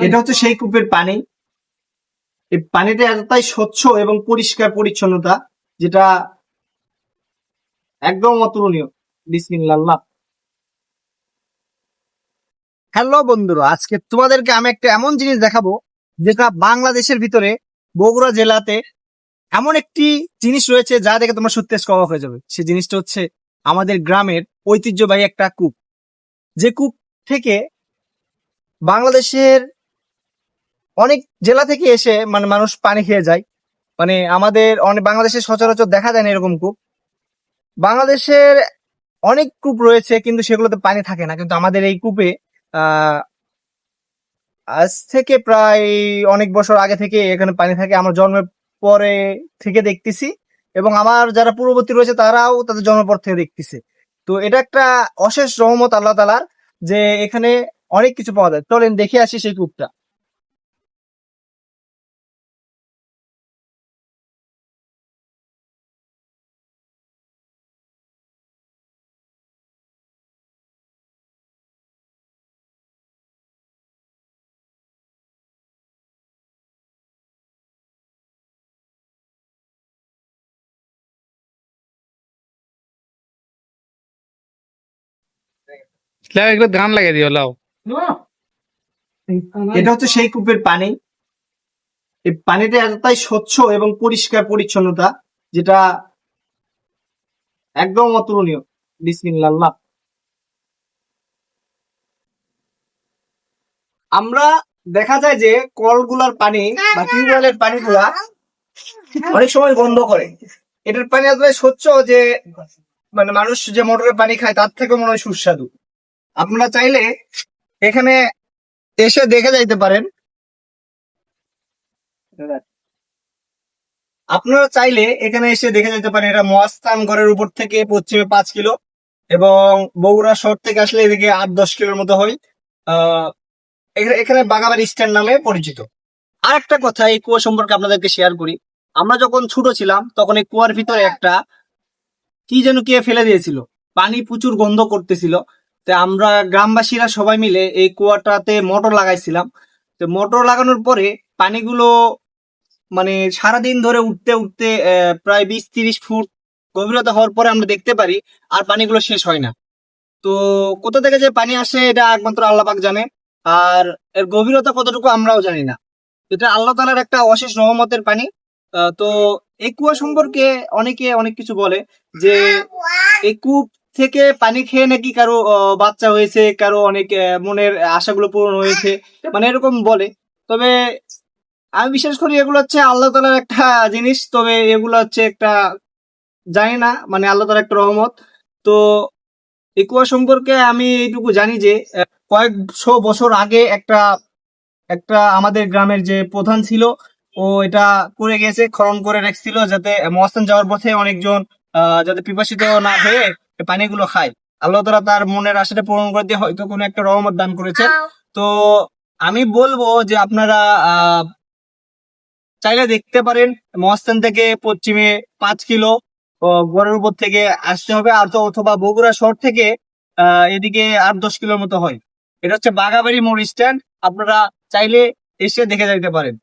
এটা হচ্ছে সেই কূপের পানি। এই পানিটা এতটাই স্বচ্ছ এবং পরিষ্কার পরিচ্ছন্নতা, যেটা একদম অতুলনীয়। বিসমিল্লাহ। হ্যালো বন্ধুরা, আজকে তোমাদেরকে আমি একটা এমন জিনিস দেখাবো যেটা বাংলাদেশের ভিতরে বগুড়া জেলাতে এমন একটি জিনিস রয়েছে যা দেখে তোমরা সত্যি অবাক হয়ে যাবে। সেই জিনিসটা হচ্ছে আমাদের গ্রামের ঐতিহ্যবাহী একটা কূপ, যে কূপ থেকে বাংলাদেশের অনেক জেলা থেকে এসে মানুষ পানি খেয়ে যায়। আমাদের অনেক বাংলাদেশের সচরাচর দেখা যায় না এরকম কূপ। বাংলাদেশের অনেক কূপ রয়েছে কিন্তু সেগুলোতে পানি থাকে না, কিন্তু আমাদের এই কূপে আহ আজ থেকে প্রায় অনেক বছর আগে থেকে এখানে পানি থাকে। আমার জন্মের পরে থেকে দেখতেছি, এবং আমার যারা পূর্ববর্তী রয়েছে তারাও তাদের জন্মের পর থেকে দেখতেছে। তো এটা একটা অশেষ রহমত আল্লাহ তাআলার, যে এখানে অনেক কিছু পাওয়া যায়। চলেন দেখে আসি সেই কূপটা। এগুলো গান লাগিয়ে দিও লাও। এটা হচ্ছে সেই কূপের পানি। এই পানিটা এতটাই স্বচ্ছ এবং পরিষ্কার পরিচ্ছন্নতা, যেটা একদম অতুলনীয়। বিসমিল্লাহ। আমরা দেখা যায় যে কলগুলার পানি বা টিউবওয়েলের পানিগুলা অনেক সময় বন্ধ করে। এটার পানি এতটাই স্বচ্ছ যে মানুষ যে মোটরের পানি খায় তার থেকে মনে হয় সুস্বাদু। আপনারা চাইলে এখানে এসে দেখে যাইতে পারেন। আপনারা চাইলে এখানে এসে দেখে যেতে পারেন। এটা মহাস্থানগড়ের উপর থেকে পশ্চিমে 5 কিলো, এবং বগুড়া শহর থেকে আসলে এদিকে 8-10 কিলোর মতো হয়। আহ এখানে বাগাবাড়ি স্ট্যান্ড নামে পরিচিত। আর একটা কথা এই কুয়া সম্পর্কে আপনাদেরকে শেয়ার করি। আমরা যখন ছোট ছিলাম তখন এই কুয়ার ভিতরে একটা কি যেন কে ফেলে দিয়েছিল, পানি প্রচুর গন্ধ করতেছিল। তো আমরা গ্রামবাসীরা সবাই মিলে এই কুয়াটাতে মোটর লাগাইছিলাম। তো মোটর লাগানোর পরে পানিগুলো সারাদিন ধরে উঠতে উঠতে প্রায় 20-30 ফুট গভীরতা হওয়ার পরে আমরা দেখতে পারি আর পানিগুলো শেষ হয় না। তো কোথা থেকে যে পানি আসে এটা একমাত্র আল্লাহ পাক জানে, আর এর গভীরতা কতটুকু আমরাও জানি না। এটা আল্লাহ তাআলার একটা অশেষ রহমতের পানি। তো এই কুয়া সম্পর্কে অনেকে অনেক কিছু বলে, যে এই কূপ থেকে পানি খেয়ে নাকি কারো বাচ্চা হয়েছে, কারো অনেক মনের আশাগুলো পূরণ হয়েছে, এরকম বলে। তবে আমি বিশ্বাস করি এগুলো হচ্ছে আল্লাহ তাআলার একটা জিনিস। তবে এগুলো হচ্ছে একটা, জানি না, আল্লাহ তাআলার একটা রহমত। তো এই কুয়া সম্পর্কে আমি এইটুকু জানি যে কয়েকশো বছর আগে একটা একটা আমাদের গ্রামের যে প্রধান ছিল, ও এটা করে গেছে, খনন করে রাখছিল যাতে মহাস্থান যাওয়ার পথে অনেকজন যাতে পিপাসিত না হয়ে এই পানিগুলো খায়। আল্লাহ তাআলা তার মনের আশাটা পূরণ করে দিয়ে হয়তো কোনো একটা রহমত দান করেছে। তো আমি বলবো যে আপনারা চাইলে দেখতে পারেন। মহাস্থান থেকে পশ্চিমে 5 কিলো গড়ের উপর থেকে আসতে হবে, আর তো অথবা বগুড়া শহর থেকে এদিকে 8-10 কিলোর মতো হয়। এটা হচ্ছে বাগাবাড়ি মোড় স্ট্যান্ড। আপনারা চাইলে এসে দেখে যাইতে পারেন।